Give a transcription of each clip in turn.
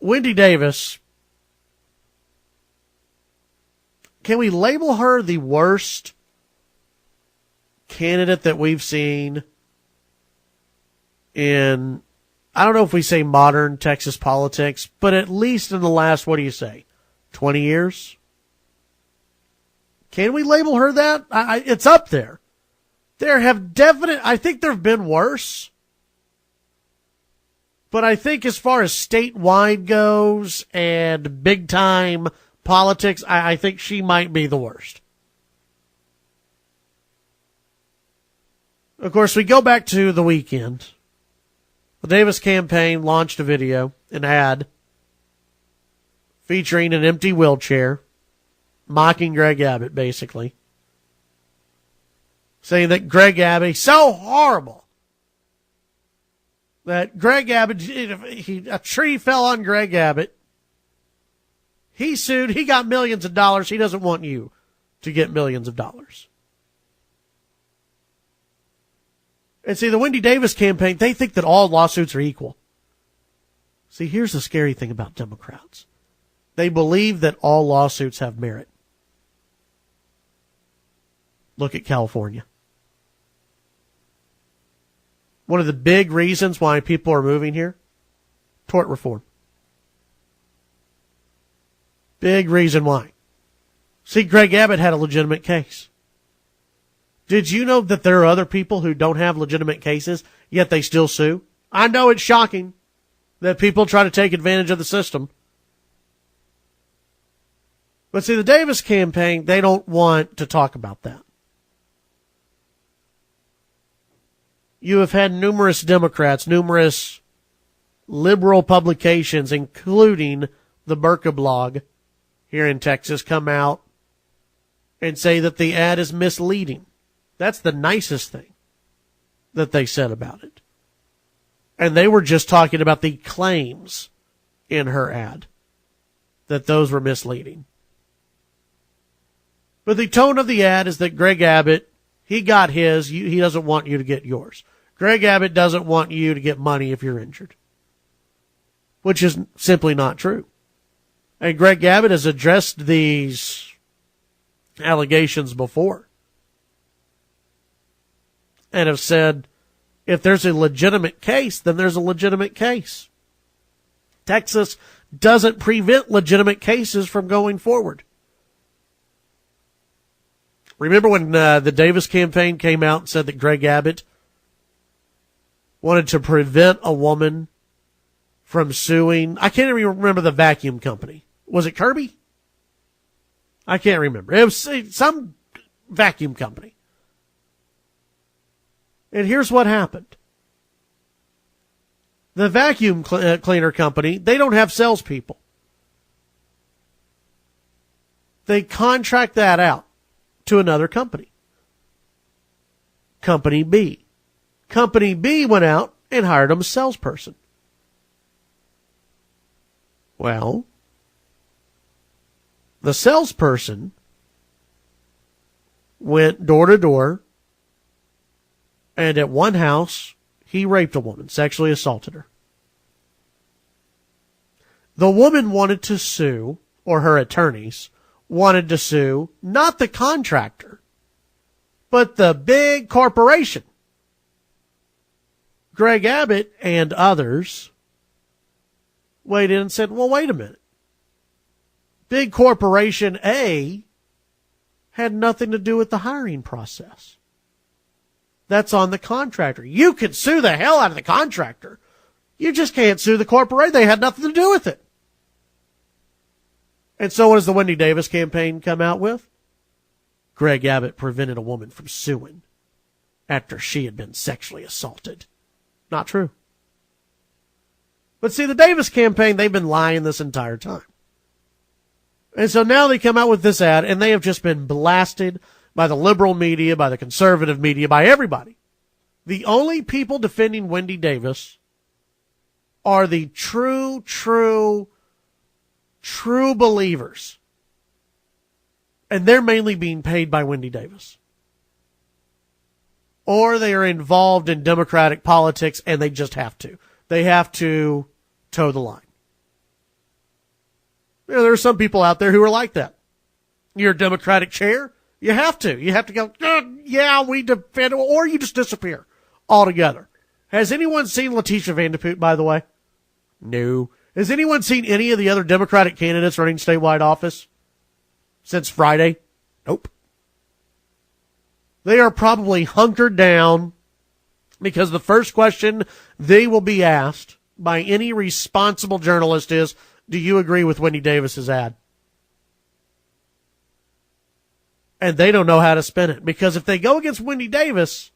Wendy Davis, can we label her the worst candidate that we've seen in, I don't know if we say modern Texas politics, but at least in the last, 20 years? Can we label her that? It's up there. I think there have been worse. But I think as far as statewide goes and big time politics, I think she might be the worst. Of course, we go back to the weekend. The Davis campaign launched a video, an ad, featuring an empty wheelchair, mocking Greg Abbott, basically. Saying that Greg Abbott is so horrible. That Greg Abbott, a tree fell on Greg Abbott. He sued. He got millions of dollars. He doesn't want you to get millions of dollars. And see, the Wendy Davis campaign, they think that all lawsuits are equal. See, here's the scary thing about Democrats. They believe that all lawsuits have merit. Look at California. One of the big reasons why people are moving here, tort reform. Big reason why. See, Greg Abbott had a legitimate case. Did you know that there are other people who don't have legitimate cases, yet they still sue? I know it's shocking that people try to take advantage of the system. But see, the Davis campaign, they don't want to talk about that. You have had numerous Democrats, numerous liberal publications, including the Burka blog here in Texas, come out and say that the ad is misleading. That's the nicest thing that they said about it. And they were just talking about the claims in her ad, that those were misleading. But the tone of the ad is that Greg Abbott, he got his, he doesn't want you to get yours. Greg Abbott doesn't want you to get money if you're injured, which is simply not true. And Greg Abbott has addressed these allegations before and have said, if there's a legitimate case, then there's a legitimate case. Texas doesn't prevent legitimate cases from going forward. Remember when the Davis campaign came out and said that Greg Abbott wanted to prevent a woman from suing? I can't even remember the vacuum company. Was it Kirby? I can't remember. It was some vacuum company. And here's what happened. The vacuum cleaner company, they don't have salespeople. They contract that out to another company. Company B. Company B went out and hired him a salesperson. Well, the salesperson went door to door, and at one house, he raped a woman, sexually assaulted her. The woman wanted to sue, or her attorneys wanted to sue, not the contractor, but the big corporation. Greg Abbott and others weighed in and said, well, wait a minute. Big corporation A had nothing to do with the hiring process. That's on the contractor. You could sue the hell out of the contractor. You just can't sue the corporation. They had nothing to do with it. And so what does the Wendy Davis campaign come out with? Greg Abbott prevented a woman from suing after she had been sexually assaulted. Not true. But see, the Davis campaign, they've been lying this entire time. And so now they come out with this ad, and they have just been blasted by the liberal media, by the conservative media, by everybody. The only people defending Wendy Davis are the true believers. And they're mainly being paid by Wendy Davis. Or they are involved in Democratic politics and they just have to. They have to toe the line. You know, there are some people out there who are like that. You're a Democratic chair. You have to. You have to go, yeah, we defend, or you just disappear altogether. Has anyone seen Letitia Vanderpoot, by the way? No. Has anyone seen any of the other Democratic candidates running statewide office since Friday? Nope. They are probably hunkered down because the first question they will be asked by any responsible journalist is, do you agree with Wendy Davis's ad? And they don't know how to spin it, because if they go against Wendy Davis,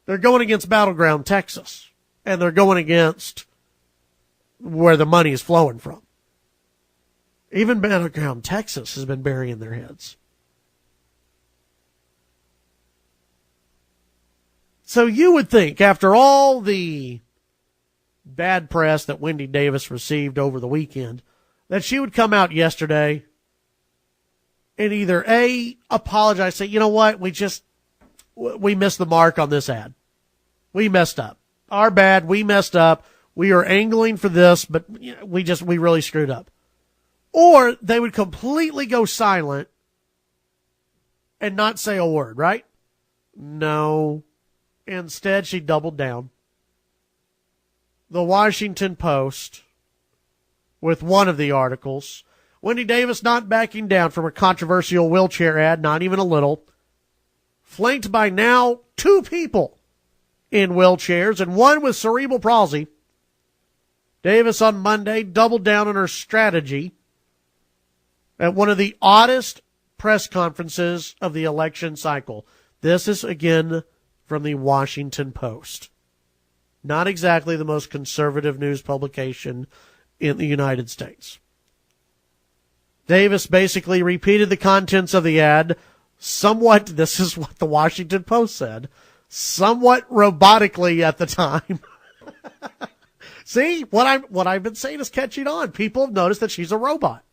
they're going against Battleground Texas, and they're going against where the money is flowing from. Even Battleground Texas has been burying their heads. So you would think, after all the bad press that Wendy Davis received over the weekend, that she would come out yesterday and either A, apologize, say, you know what, we missed the mark on this ad. We messed up. Our bad, we messed up. We are angling for this, but we really screwed up. Or they would completely go silent and not say a word, right? No. Instead, she doubled down. The Washington Post, with one of the articles, Wendy Davis not backing down from her controversial wheelchair ad, not even a little, flanked by now 2 people in wheelchairs and one with cerebral palsy. Davis on Monday doubled down on her strategy at one of the oddest press conferences of the election cycle. This is, again, from the Washington Post. Not exactly the most conservative news publication in the United States. Davis basically repeated the contents of the ad somewhat, this is what the Washington Post said, somewhat robotically at the time. See, what I've been saying is catching on. People have noticed that she's a robot.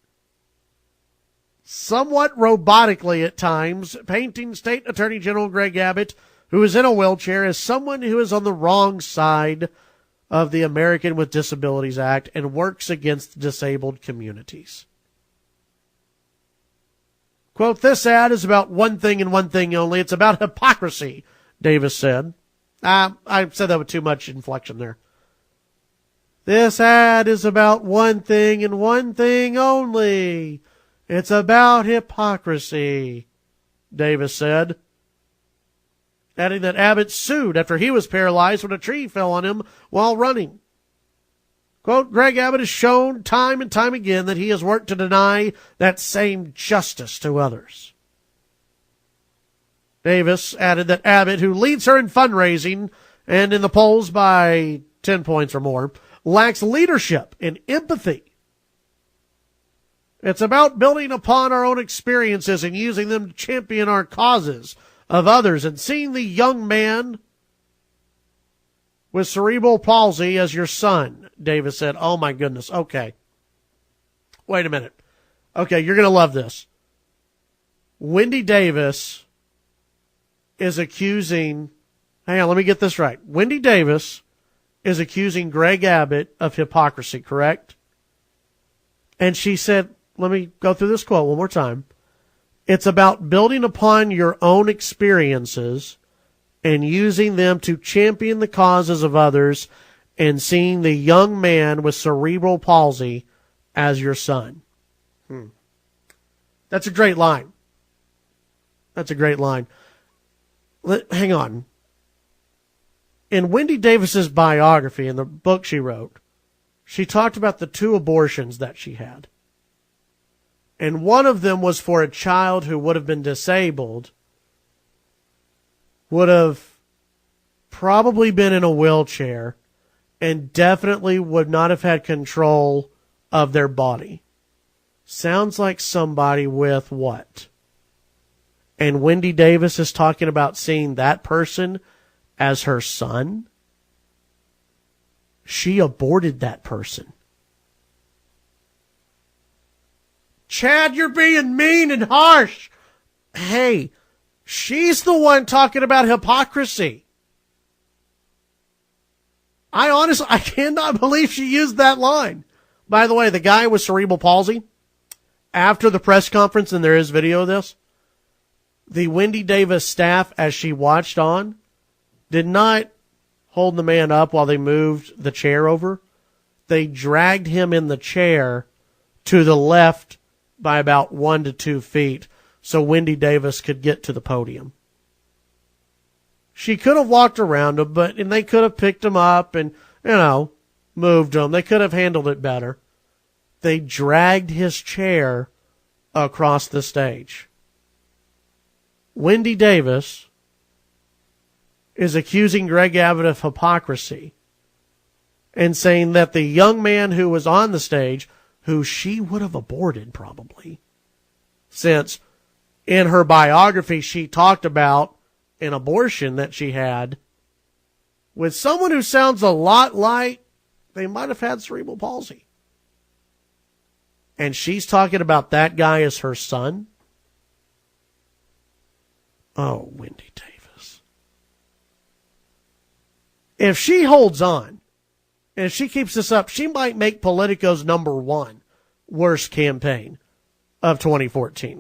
Somewhat robotically at times, painting State Attorney General Greg Abbott, who is in a wheelchair, as someone who is on the wrong side of the American with Disabilities Act and works against disabled communities. Quote, this ad is about one thing and one thing only. It's about hypocrisy, Davis said. I said that with too much inflection there. This ad is about one thing and one thing only. It's about hypocrisy, Davis said, adding that Abbott sued after he was paralyzed when a tree fell on him while running. Quote, Greg Abbott has shown time and time again that he has worked to deny that same justice to others. Davis added that Abbott, who leads her in fundraising and in the polls by 10 points or more, lacks leadership and empathy. It's about building upon our own experiences and using them to champion our causes of others, and seeing the young man with cerebral palsy as your son, Davis said. Oh, my goodness. Okay. Wait a minute. Okay, you're going to love this. Wendy Davis is accusing, hang on, let me get this right. Wendy Davis is accusing Greg Abbott of hypocrisy, correct? And she said, let me go through this quote one more time. It's about building upon your own experiences and using them to champion the causes of others, and seeing the young man with cerebral palsy as your son. That's a great line. That's a great line. Hang on. In Wendy Davis's biography, in the book she wrote, she talked about the 2 abortions that she had. And one of them was for a child who would have been disabled, would have probably been in a wheelchair, and definitely would not have had control of their body. Sounds like somebody with what? And Wendy Davis is talking about seeing that person as her son? She aborted that person. Chad, you're being mean and harsh. Hey, she's the one talking about hypocrisy. I cannot believe she used that line. By the way, the guy with cerebral palsy, After the press conference, and there is video of this, the Wendy Davis staff, as she watched on, did not hold the man up while they moved the chair over. They dragged him in the chair to the left by about 1 to 2 feet so Wendy Davis could get to the podium. She could have walked around him, and they could have picked him up and, moved him. They could have handled it better. They dragged his chair across the stage. Wendy Davis is accusing Greg Abbott of hypocrisy and saying that the young man who was on the stage, who she would have aborted probably, since in her biography she talked about an abortion that she had with someone who sounds a lot like they might have had cerebral palsy. And she's talking about that guy as her son. Oh, Wendy Davis. If she holds on, and if she keeps this up, she might make Politico's #1 worst campaign of 2014.